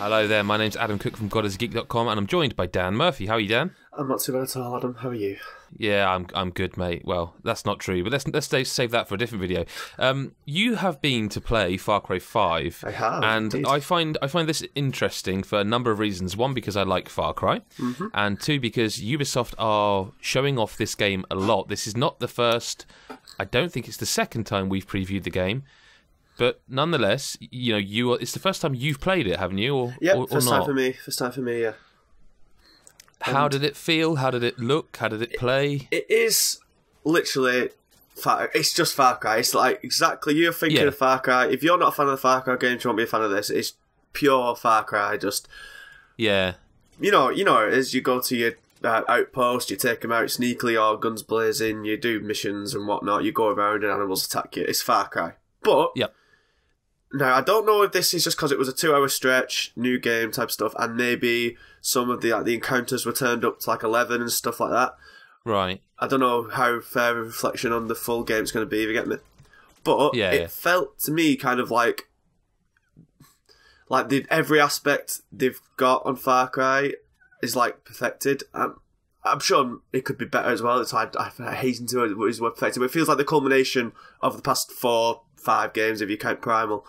Hello there, my name's Adam Cook from godisgeek.com and I'm joined by Dan Murphy. How are you, Dan? I'm not too bad at all, Adam. How are you? Yeah, I'm good, mate. Well, that's not true, but let's save that for a different video. You have been to play Far Cry 5. I have, and indeed. I find this interesting for a number of reasons. One, because I like Far Cry, and two, because Ubisoft are showing off this game a lot. This is not the first. I don't think it's the second time we've previewed the game. But nonetheless, it's the first time you've played it, haven't you? Or first not? time for me. First time for me, yeah. How did it feel? How did it look? How did it play? It is literally, it's just Far Cry. It's like exactly, you're thinking of Far Cry. If you're not a fan of the Far Cry games, you won't be a fan of this. It's pure Far Cry. Just, Yeah. you know it is. You go to your outpost, you take them out sneakily, or guns blazing, you do missions and whatnot, you go around and animals attack you. It's Far Cry. But, Yep. now, I don't know if this is just because it was a 2-hour stretch, new game type stuff, and maybe some of the encounters were turned up to like 11 and stuff like that. Right. I don't know how fair a reflection on the full game it's going to be, if you get me. But it felt to me kind of like every aspect they've got on Far Cry is like perfected. I'm sure it could be better as well. I hasten to use the word perfected, but it feels like the culmination of the past 4-5 games, if you count Primal.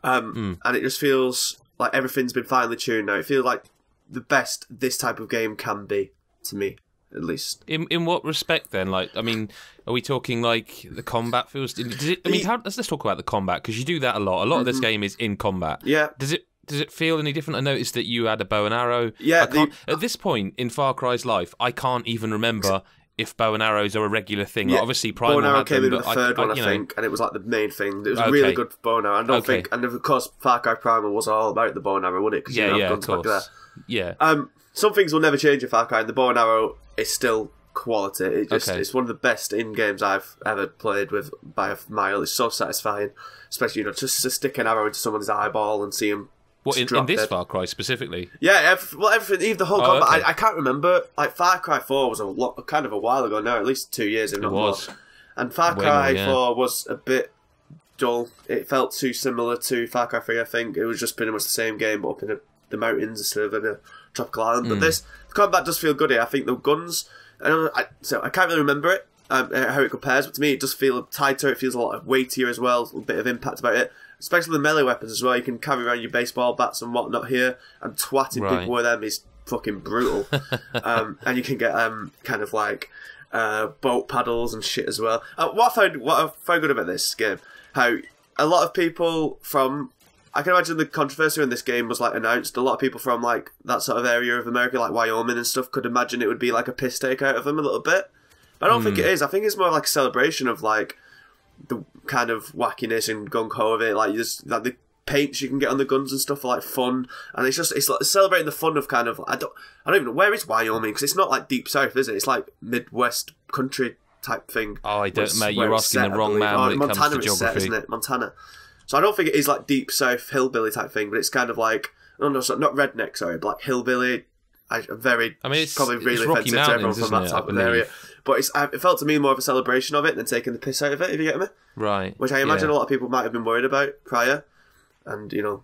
And it just feels like everything's been finely tuned now. It feels like the best this type of game can be, to me, at least. In what respect then? Like, I mean, are we talking like the combat feels? Let's talk about the combat, because you do that a lot. A lot of this game is in combat. Yeah. Does it feel any different? I noticed that you had a bow and arrow. Yeah. At this point in Far Cry's life, I can't even remember if bow and arrows are a regular thing. Yeah. Like, obviously, Primal bow and arrow had came them, in the third one, I think, and it was like the main thing. It was really good for bow and arrow. I don't think, and of course, Far Cry Primal was all about the bow and arrow, wasn't it? Because you have guns back there. Yeah. Some things will never change in Far Cry, and the bow and arrow is still quality. It's one of the best in games I've ever played with by a mile. It's so satisfying, especially just to stick an arrow into someone's eyeball and see him. What, in this Far Cry specifically? Yeah, everything, even the whole combat. Okay. I can't remember. Like, Far Cry 4 was kind of a while ago now, at least 2 years, if not more. And Far Cry 4 was a bit dull. It felt too similar to Far Cry 3, I think. It was just pretty much the same game, but up in the mountains instead of in a tropical island. But the combat does feel good here. I think the guns, I can't really remember it, how it compares, but to me it does feel tighter. It feels a lot weightier as well, a bit of impact about it. Especially the melee weapons as well. You can carry around your baseball bats and whatnot here, and twatting people with them is fucking brutal. And you can get kind of like boat paddles and shit as well. What I found good about this game, how a lot of people from, I can imagine the controversy when this game was like announced. A lot of people from like that sort of area of America, like Wyoming and stuff, could imagine it would be like a piss take out of them a little bit. But I don't think it is. I think it's more like a celebration of like the kind of wackiness and gung-ho of it, like the paints you can get on the guns and stuff are like fun, and it's like celebrating the fun of kind of, I don't even know, where is Wyoming, because it's not like deep south, is it? It's like Midwest country type thing. Oh, I don't, mate, you're asking the wrong man when it comes to geography. Set, isn't it? Montana. So I don't think it is like deep south hillbilly type thing, but it's kind of like, not redneck, sorry, but like hillbilly. It's probably really offensive to everyone from that type of area. But it felt to me more of a celebration of it than taking the piss out of it, if you get me. Right. Which I imagine a lot of people might have been worried about prior. And, and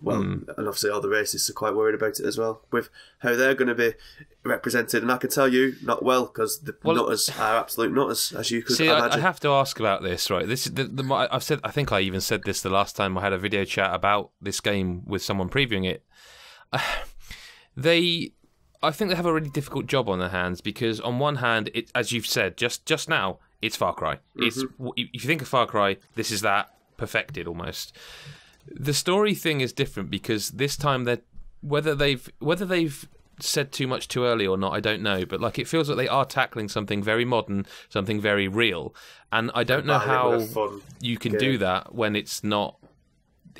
obviously all the racists are quite worried about it as well, with how they're going to be represented. And I can tell you, not well, because the nutters are absolute nutters, as you could imagine. I have to ask about this, right? This is I think I even said this the last time I had a video chat about this game with someone previewing it. I think they have a really difficult job on their hands, because on one hand, as you've said just now, it's Far Cry. It's, if you think of Far Cry, this is that perfected almost. The story thing is different, because this time whether they've said too much too early or not, I don't know, but like it feels like they are tackling something very modern, something very real, and I don't know how you can do that when it's not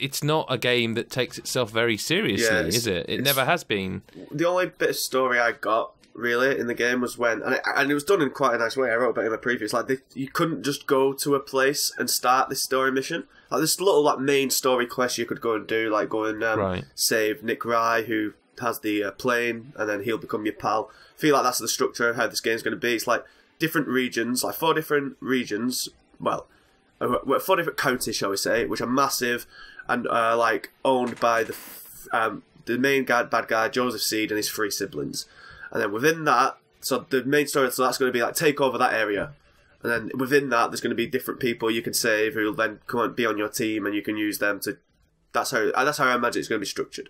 a game that takes itself very seriously, is it? It never has been. The only bit of story I got, really, in the game was when, and it was done in quite a nice way, I wrote about it in my previews, like, you couldn't just go to a place and start this story mission. Like, this little, like, main story quest you could go and do, like, go and save Nick Rye, who has the plane, and then he'll become your pal. I feel like that's the structure of how this game's going to be. It's, like, different regions, like, 4 different regions, 4 different counties, shall we say, which are massive, and like owned by the the main bad guy, Joseph Seed, and his 3 siblings. And then within that, so the main story, so that's going to be like take over that area. And then within that, there's going to be different people you can save who will then come and be on your team, and you can use them to. That's how I imagine it's going to be structured.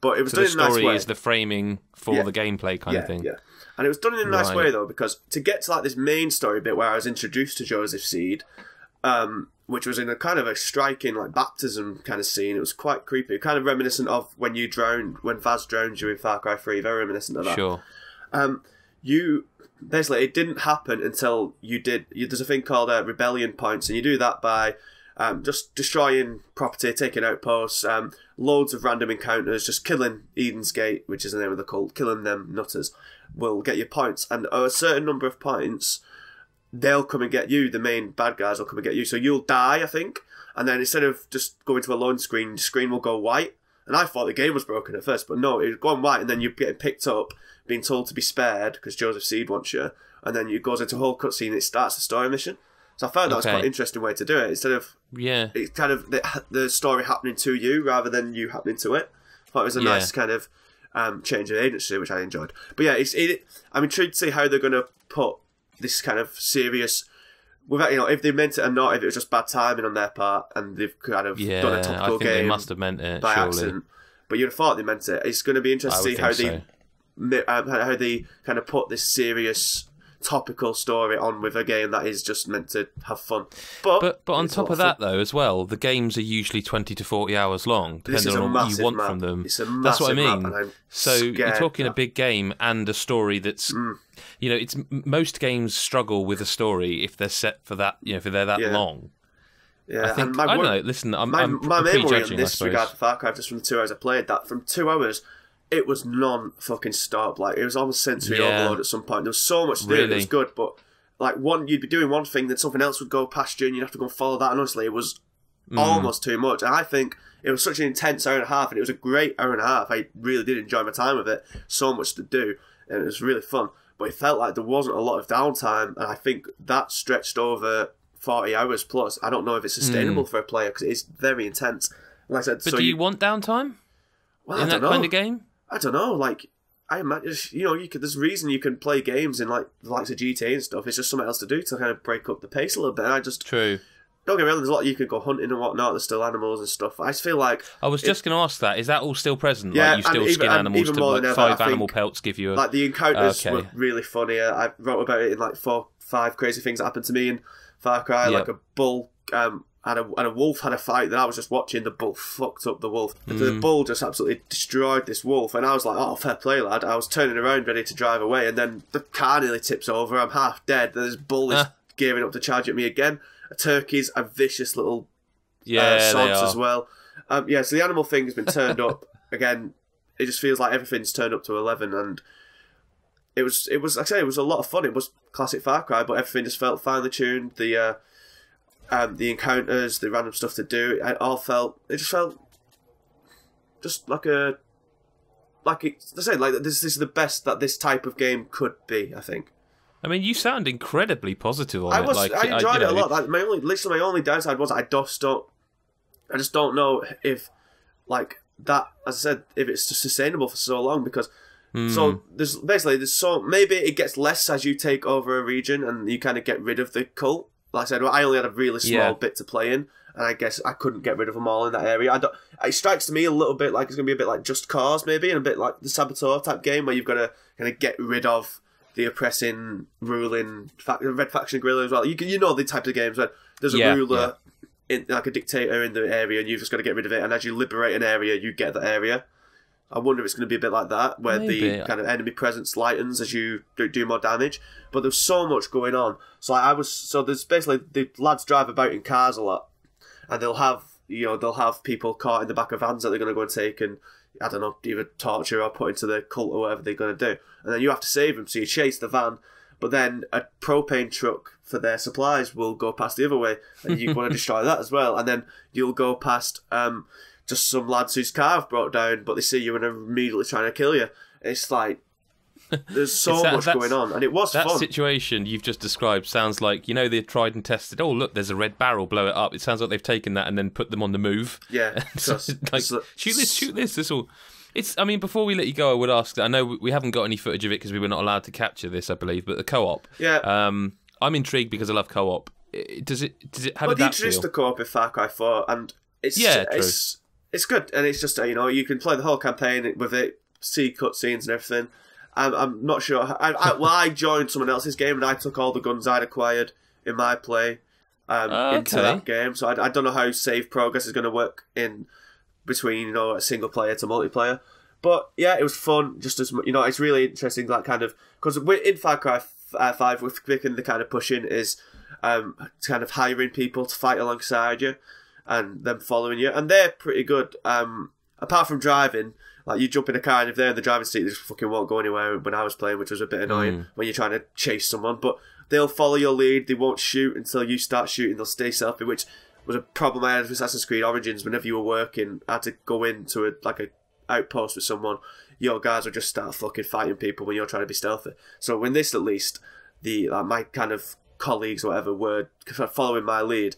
But it was done in a nice way. The story is the framing for the gameplay kind of thing. Yeah, and it was done in a nice way though, because to get to like this main story bit where I was introduced to Joseph Seed, which was in a kind of a striking like baptism kind of scene. It was quite creepy, kind of reminiscent of when Vaz drowned you in Far Cry 3. Very reminiscent of that. Sure. You basically, it didn't happen until you did. There's a thing called rebellion points, and you do that by just destroying property, taking outposts, loads of random encounters, just killing Eden's Gate, which is the name of the cult, killing them nutters, will get you points. And a certain number of points, they'll come and get you. The main bad guys will come and get you. So you'll die, I think, and then instead of just going to a loading screen, the screen will go white. And I thought the game was broken at first, but no, it was going white, and then you're getting picked up, being told to be spared because Joseph Seed wants you, and then it goes into a whole cutscene and it starts the story mission. So I found that was quite an interesting way to do it. Instead of it's kind of the story happening to you rather than you happening to it. I thought it was a nice kind of change of agency, which I enjoyed. But yeah, I'm intrigued to see how they're going to put this kind of serious, without if they meant it or not, if it was just bad timing on their part and they've kind of done a topical game. They must have meant it by surely. Accident. But you'd have thought they meant it. It's going to be interesting to see how they kind of put this serious topical story on with a game that is just meant to have fun. But on top of that, though, as well, the games are usually 20 to 40 hours long, depending on what you want from them. That's what I mean. So you're talking a big game and a story that's, it's most games struggle with a story if they're set for that, if they're that long. Yeah, I don't know. Listen, I'm main worry prejudging in this regard for Far Cry, just from the 2 hours I played, that from 2 hours, it was non-fucking stop. Like, it was almost sensory overload at some point. There was so much there that was good, but like you'd be doing one thing, then something else would go past you, and you'd have to go and follow that. And honestly, it was almost too much. And I think it was such an intense hour and a half, and it was a great hour and a half. I really did enjoy my time with it. So much to do, and it was really fun. But it felt like there wasn't a lot of downtime, and I think that stretched over 40 hours plus. I don't know if it's sustainable for a player because it's very intense. Like I said, but do you want downtime in that kind of game? I don't know. Like, I imagine, there's a reason you can play games in like the likes of GTA and stuff. It's just something else to do to kind of break up the pace a little bit. True. Don't get me wrong. There's a lot you could go hunting and whatnot. There's still animals and stuff. I just feel like I was just going to ask that. Is that all still present? Yeah, like you still skin animals to like 5 animal pelts give you a... Like the encounters were really funny. I wrote about it in like 4-5 crazy things that happened to me in Far Cry. Like a bull and a wolf had a fight that I was just watching. The bull fucked up the wolf. The bull just absolutely destroyed this wolf, and I was like, oh, fair play, lad. I was turning around ready to drive away, and then the car nearly tips over. I'm half dead. This bull is gearing up to charge at me again. Turkeys are vicious little sods as well. So the animal thing has been turned up again. It just feels like everything's turned up to 11, and it was like I say, it was a lot of fun. It was classic Far Cry, but everything just felt finely tuned. The encounters, the random stuff to do, it just felt just like this is the best that this type of game could be, I think. I mean, you sound incredibly positive on it. I enjoyed it a lot. Like, my only downside was I just don't know if like that, as I said, if it's sustainable for so long, because so there's maybe it gets less as you take over a region and you kind of get rid of the cult. Like I said, I only had a really small bit to play in, and I guess I couldn't get rid of them all in that area. It strikes to me a little bit like it's going to be a bit like Just Cause, maybe, and a bit like the Saboteur type game, where you've got to kind of get rid of the oppressing, ruling Red Faction guerrilla as well. You know the types of games where there's a ruler, like a dictator in the area, and you've just got to get rid of it, and as you liberate an area, you get that area. I wonder if it's going to be a bit like that, where the kind of enemy presence lightens as you do more damage. But there's so much going on. So there's basically the lads drive about in cars a lot, and they'll have people caught in the back of vans that they're going to go and take and, I don't know, either torture or put into the cult or whatever they're going to do. And then you have to save them, so you chase the van, but then a propane truck for their supplies will go past the other way, and you want to destroy that as well. And then you'll go past just some lads whose car have broke down, but they see you and are immediately trying to kill you. It's like, there's so much going on, and it was fun. That situation you've just described sounds like, they're tried and tested. Oh, look, there's a red barrel, blow it up. It sounds like they've taken that and then put them on the move. Yeah. Shoot this, this will... I mean, before we let you go, I would ask. I know we haven't got any footage of it because we were not allowed to capture this, I believe. But the co-op. Yeah. I'm intrigued because I love co-op. Does it? How did that feel? Well, they introduced the co-op in Far Cry 4, and it's it's good, and it's just you can play the whole campaign with it, see cutscenes and everything. I'm not sure. I joined someone else's game, and I took all the guns I'd acquired in my play into that game. So I don't know how save progress is going to work in between a single player to multiplayer. But yeah, it was fun. Just as it's really interesting that kind of because in Far Cry 5, we're making the kind of pushing is kind of hiring people to fight alongside you and them following you, and they're pretty good. Apart from driving. Like, you jump in a car and if they're in the driving seat, they just fucking won't go anywhere when I was playing, which was a bit annoying when you're trying to chase someone. But they'll follow your lead, they won't shoot until you start shooting, they'll stay stealthy, which was a problem I had with Assassin's Creed Origins. Whenever you were working, I had to go into a outpost with someone, your guys would just start fucking fighting people when you're trying to be stealthy. So in this, at least, my kind of colleagues or whatever were following my lead.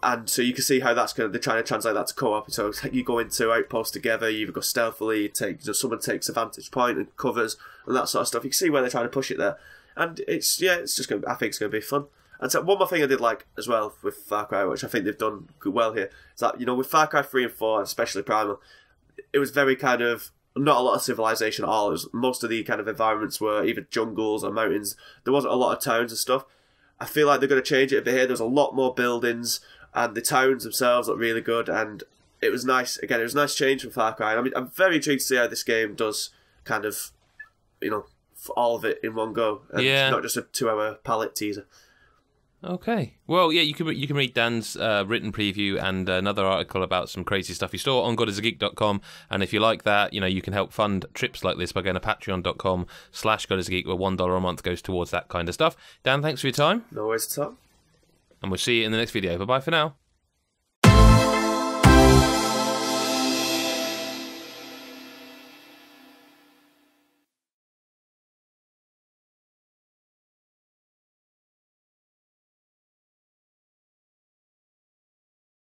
And so you can see how they're trying to translate that to co-op. So you go into outposts together, you go stealthily, someone takes a vantage point and covers and that sort of stuff. You can see where they're trying to push it there. And it's just going. I think it's going to be fun. And so one more thing I did like as well with Far Cry, which I think they've done well here, is that with Far Cry 3 and 4, and especially Primal, it was very kind of not a lot of civilization at all. Most of the kind of environments were either jungles or mountains. There wasn't a lot of towns and stuff. I feel like they're going to change it a bit here. There's a lot more buildings. And the towns themselves look really good, and it was nice. Again, it was a nice change from Far Cry. I mean, I'm very intrigued to see how this game does kind of, all of it in one go, and not just a 2-hour palette teaser. Okay. Well, yeah, you can read Dan's written preview and another article about some crazy stuff he saw on GodIsAGeek.com. And if you like that, you can help fund trips like this by going to patreon.com/GodIsAGeek, where $1 a month goes towards that kind of stuff. Dan, thanks for your time. No worries at all. And we'll see you in the next video. Bye-bye for now.